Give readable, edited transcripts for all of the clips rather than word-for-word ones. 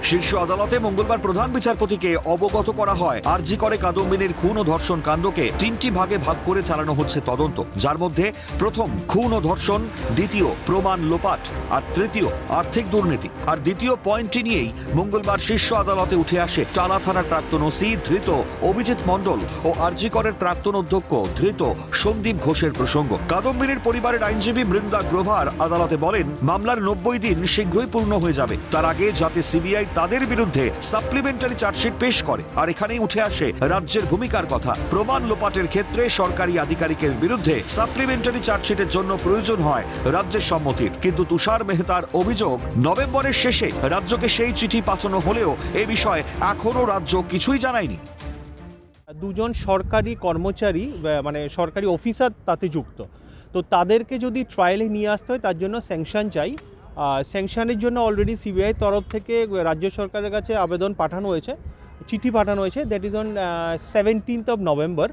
শীর্ষ আদালতে মঙ্গলবার প্রধান বিচারপতিকে অবগত করা হয় আরজি করে কাদম্বিনীর খুন ও ধর্ষণ কাণ্ডকে 3টি ভাগে ভাগ করে চালানো হচ্ছে তদন্ত, যার মধ্যে প্রথম খুন ও ধর্ষণ, দ্বিতীয় প্রমাণ লোপাট, আর তৃতীয় আর্থিক দুর্নীতি। আর দ্বিতীয় পয়েন্টটি নিয়েই মঙ্গলবার শীর্ষ আদালতে উঠে আসে টালা থানার প্রাক্তন ওসি ধৃত অভিজিৎ মণ্ডল ও আরজি করের প্রাক্তন অধ্যক্ষ ধৃত সন্দীপ ঘোষের প্রসঙ্গ। কাদম্বিনীর পরিবারের আইনজীবী বৃন্দা গ্রোভার আদালতে বলেন, মামলার 90 দিন শীঘ্রই পূর্ণ হয়ে যাবে, তার আগে যাতে সিবিআই তাদের বিরুদ্ধে সাপ্লিমেন্টারি চার্জশিট পেশ করে। আর এখানেই উঠে আসে রাজ্যের ভূমিকার কথা। প্রমাণ লোপাটের ক্ষেত্রে সরকারি আধিকারিকের বিরুদ্ধে সাপ্লিমেন্টারি চার্জশিটের জন্য প্রয়োজন হয় রাজ্যের সম্মতির, কিন্তু তুষার মেহতার অভিযোগ নভেম্বরের শেষে রাজ্যকে সেই চিঠি পাঠানো হলেও এ বিষয়ে এখনো রাজ্য কিছুই জানায়নি। দুজন সরকারি কর্মচারী মানে সরকারি অফিসার তাতে যুক্ত, তো তাদেরকে যদি ট্রায়ালে নিয়ে আসতে হয় তার জন্য স্যাংশন চাই। স্যাংশনের জন্য অলরেডি সিবিআই তরফ থেকে রাজ্য সরকারের কাছে আবেদন পাঠানো হয়েছে, চিঠি পাঠানো হয়েছে, that is on 17th of November।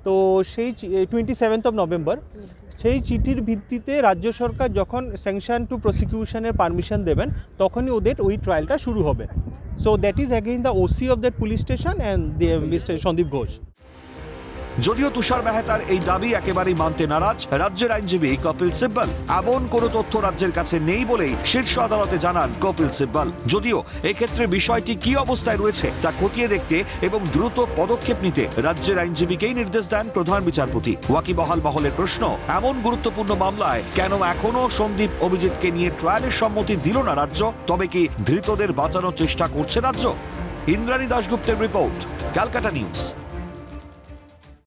তো সেই 27th of November সেই চিঠির ভিত্তিতে রাজ্য সরকার যখন স্যাংশন টু প্রসিকিউশনের পারমিশন দেবেন তখনই ওদের ওই ট্রায়ালটা শুরু হবে। So that is again the OC of that police station and mister Sandip Ghosh. যদিও তুষার মেহতার এই দাবি একেবারেই মানতে নারাজ রাজ্যের আইনজীবী কপিল সিব্বল। এমন কোনো তথ্য রাজ্যের কাছে নেই বলেই শীর্ষ আদালতে জানান কপিল সিব্বল। যদিও এক্ষেত্রে বিষয়টি কি অবস্থায় রয়েছে তা খতিয়ে দেখতে এবং দ্রুত পদক্ষেপ নিতে রাজ্যের আইনজীবীকেই নির্দেশ দেন প্রধান বিচারপতি। ওয়াকিবহাল মহলের প্রশ্ন, এমন গুরুত্বপূর্ণ মামলায় কেন এখনো সন্দীপ অভিজিৎকে নিয়ে ট্রায়ালের সম্মতি দিল না রাজ্য? তবে কি ধৃতদের বাঁচানোর চেষ্টা করছে রাজ্য? ইন্দ্রাণী দাশগুপ্তের রিপোর্ট, ক্যালকাটা নিউজ।